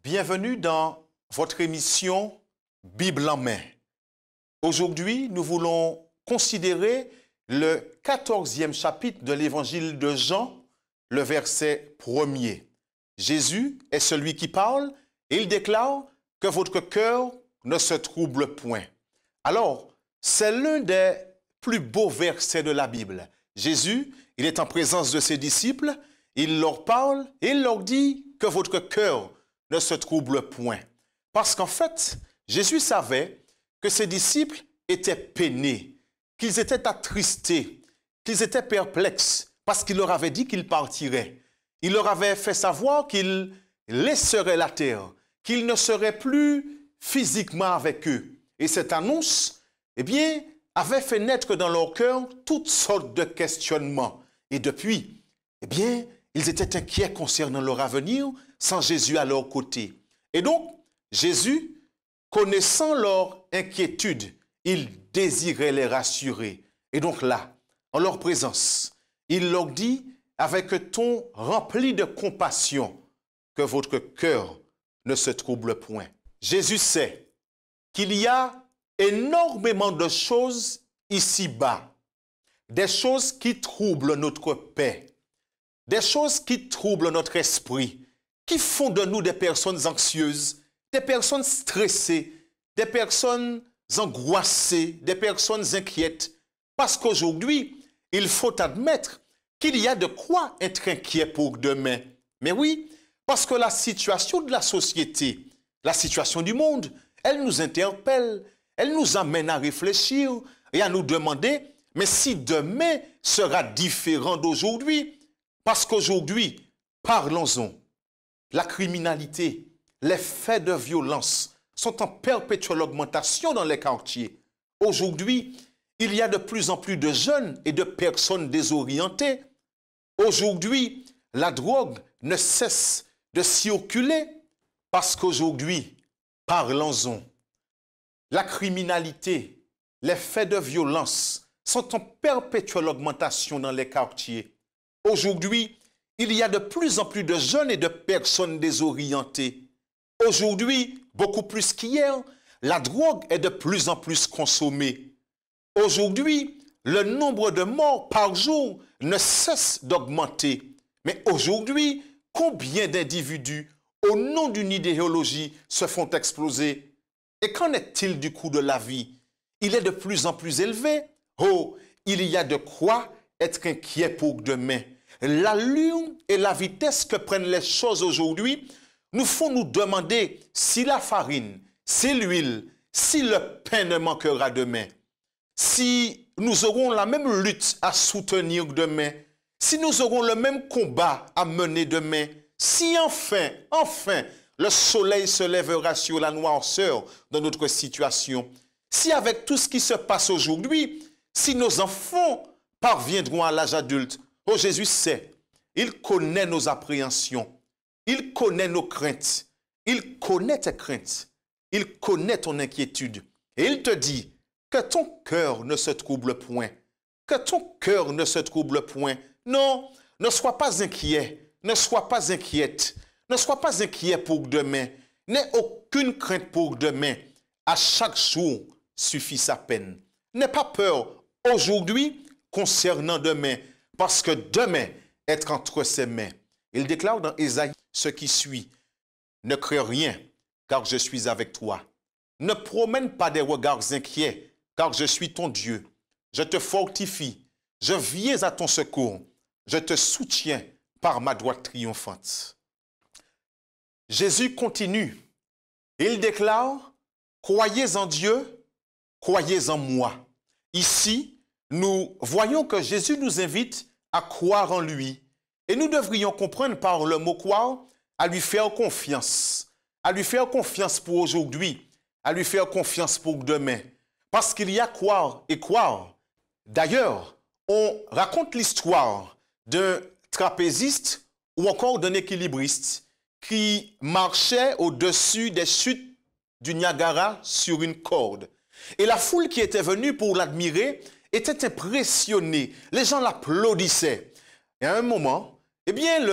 Bienvenue dans votre émission Bible en main. Aujourd'hui, nous voulons considérer le 14e chapitre de l'évangile de Jean, le verset 1er. Jésus est celui qui parle et il déclare que votre cœur ne se trouble point. Alors, c'est l'un des plus beaux versets de la Bible. Jésus, il est en présence de ses disciples, il leur parle et il leur dit que votre cœur ne se trouble point. Parce qu'en fait, Jésus savait que ses disciples étaient peinés, qu'ils étaient attristés, qu'ils étaient perplexes, parce qu'il leur avait dit qu'il partirait. Il leur avait fait savoir qu'il laisserait la terre, qu'il ne serait plus physiquement avec eux. Et cette annonce, eh bien, avait fait naître dans leur cœur toutes sortes de questionnements. Et depuis, eh bien, ils étaient inquiets concernant leur avenir sans Jésus à leur côté. Et donc, Jésus, connaissant leur inquiétude, il désirait les rassurer. Et donc là, en leur présence, il leur dit avec un ton rempli de compassion que votre cœur ne se trouble point. Jésus sait qu'il y a énormément de choses ici-bas, des choses qui troublent notre paix, des choses qui troublent notre esprit, qui font de nous des personnes anxieuses, des personnes stressées, des personnes angoissées, des personnes inquiètes. Parce qu'aujourd'hui, il faut admettre qu'il y a de quoi être inquiet pour demain. Mais oui, parce que la situation de la société, la situation du monde, elle nous interpelle, elle nous amène à réfléchir et à nous demander, mais si demain sera différent d'aujourd'hui, parce qu'aujourd'hui, parlons-en, la criminalité, les faits de violence sont en perpétuelle augmentation dans les quartiers. Aujourd'hui, il y a de plus en plus de jeunes et de personnes désorientées. Aujourd'hui, la drogue ne cesse de circuler parce qu'aujourd'hui, parlons-en. La criminalité, les faits de violence sont en perpétuelle augmentation dans les quartiers. Aujourd'hui, il y a de plus en plus de jeunes et de personnes désorientées. Aujourd'hui, beaucoup plus qu'hier, la drogue est de plus en plus consommée. Aujourd'hui, le nombre de morts par jour ne cesse d'augmenter. Mais aujourd'hui, combien d'individus, au nom d'une idéologie, se font exploser? Et qu'en est-il du coût de la vie? Il est de plus en plus élevé. Oh, il y a de quoi être inquiet pour demain. L'allure et la vitesse que prennent les choses aujourd'hui nous font nous demander si la farine, si l'huile, si le pain ne manquera demain, si nous aurons la même lutte à soutenir demain, si nous aurons le même combat à mener demain, si enfin, le soleil se lèvera sur la noirceur de notre situation, si avec tout ce qui se passe aujourd'hui, si nos enfants parviendront à l'âge adulte, oh, Jésus sait, il connaît nos appréhensions, il connaît nos craintes, il connaît tes craintes, il connaît ton inquiétude. Et il te dit que ton cœur ne se trouble point, que ton cœur ne se trouble point. Non, ne sois pas inquiet, ne sois pas inquiète, ne sois pas inquiet pour demain, n'aie aucune crainte pour demain. À chaque jour suffit sa peine. N'aie pas peur aujourd'hui concernant demain, parce que demain est entre ses mains. Il déclare dans Ésaïe ce qui suit. Ne crains rien, car je suis avec toi. Ne promène pas des regards inquiets, car je suis ton Dieu. Je te fortifie, je viens à ton secours, je te soutiens par ma droite triomphante. Jésus continue. Il déclare, croyez en Dieu, croyez en moi. Ici, nous voyons que Jésus nous invite à croire en lui. Et nous devrions comprendre par le mot croire, à lui faire confiance pour aujourd'hui, à lui faire confiance pour demain. Parce qu'il y a croire et croire. D'ailleurs, on raconte l'histoire d'un trapéziste ou encore d'un équilibriste qui marchait au-dessus des chutes du Niagara sur une corde. Et la foule qui était venue pour l'admirer était impressionnée. Les gens l'applaudissaient. Et à un moment, eh bien,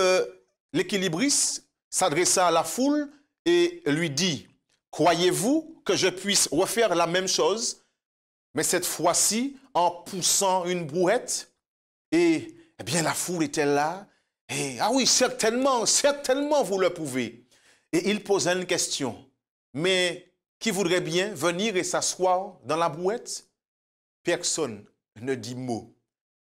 l'équilibriste s'adressa à la foule et lui dit, croyez-vous que je puisse refaire la même chose, mais cette fois-ci en poussant une brouette? Et eh bien la foule était là. Et ah oui, certainement, certainement vous le pouvez. Et il posait une question. Mais qui voudrait bien venir et s'asseoir dans la brouette? Personne ne dit mot.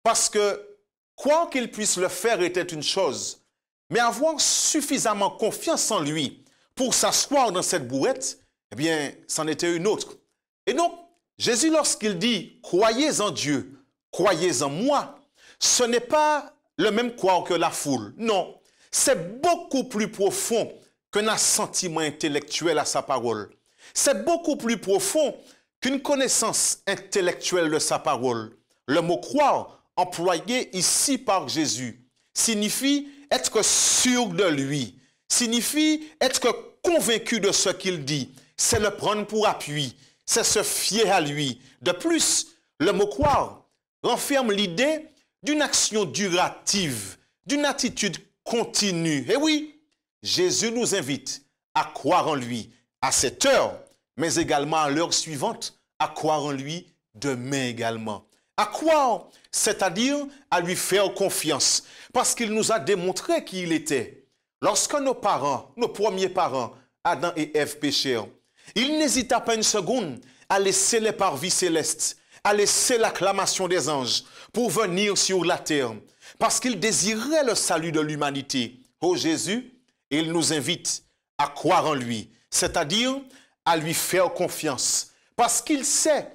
Parce que quoi qu'il puisse le faire était une chose, mais avoir suffisamment confiance en lui pour s'asseoir dans cette brouette, eh bien, c'en était une autre. Et donc, Jésus, lorsqu'il dit « Croyez en Dieu, croyez en moi », ce n'est pas le même croire que la foule. Non, c'est beaucoup plus profond qu'un assentiment intellectuel à sa parole. C'est beaucoup plus profond qu'une connaissance intellectuelle de sa parole. Le mot « croire », employé ici par Jésus, signifie être sûr de lui, signifie être convaincu de ce qu'il dit. C'est le prendre pour appui, c'est se fier à lui. De plus, le mot « croire » renferme l'idée d'une action durative, d'une attitude continue. Et oui, Jésus nous invite à croire en lui à cette heure, mais également à l'heure suivante, à croire en lui demain également. À croire, c'est-à-dire à lui faire confiance, parce qu'il nous a démontré qui il était. Lorsque nos parents, nos premiers parents, Adam et Ève péchèrent, il n'hésita pas une seconde à laisser les parvis célestes, à laisser l'acclamation des anges pour venir sur la terre, parce qu'il désirait le salut de l'humanité. Oh Jésus, il nous invite à croire en lui, c'est-à-dire à lui faire confiance, parce qu'il sait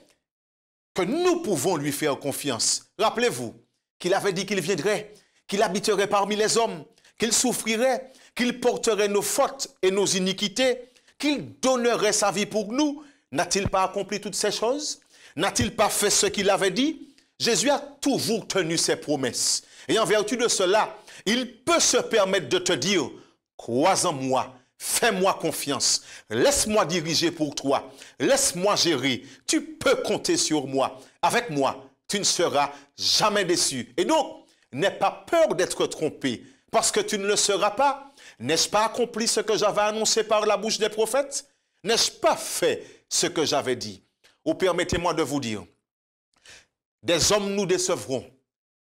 que nous pouvons lui faire confiance. Rappelez-vous qu'il avait dit qu'il viendrait, qu'il habiterait parmi les hommes, qu'il souffrirait, qu'il porterait nos fautes et nos iniquités, qu'il donnerait sa vie pour nous. N'a-t-il pas accompli toutes ces choses? N'a-t-il pas fait ce qu'il avait dit? Jésus a toujours tenu ses promesses. Et en vertu de cela, il peut se permettre de te dire, crois en moi, fais-moi confiance, laisse-moi diriger pour toi, laisse-moi gérer, tu peux compter sur moi. Avec moi, tu ne seras jamais déçu. Et donc, n'aie pas peur d'être trompé, parce que tu ne le seras pas. N'ai-je pas accompli ce que j'avais annoncé par la bouche des prophètes? N'ai-je pas fait ce que j'avais dit? Ou permettez-moi de vous dire, des hommes nous décevront,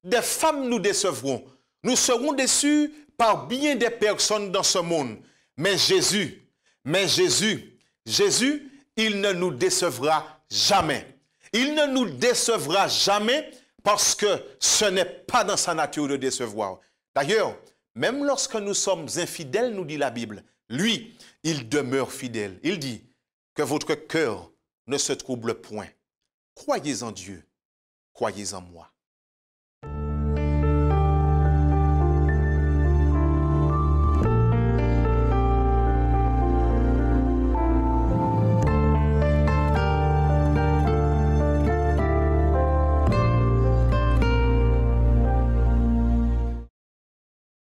des femmes nous décevront, nous serons déçus par bien des personnes dans ce monde. Mais Jésus, il ne nous décevra jamais. Il ne nous décevra jamais parce que ce n'est pas dans sa nature de décevoir. D'ailleurs, même lorsque nous sommes infidèles, nous dit la Bible, lui, il demeure fidèle. Il dit que votre cœur ne se trouble point. Croyez en Dieu, croyez en moi.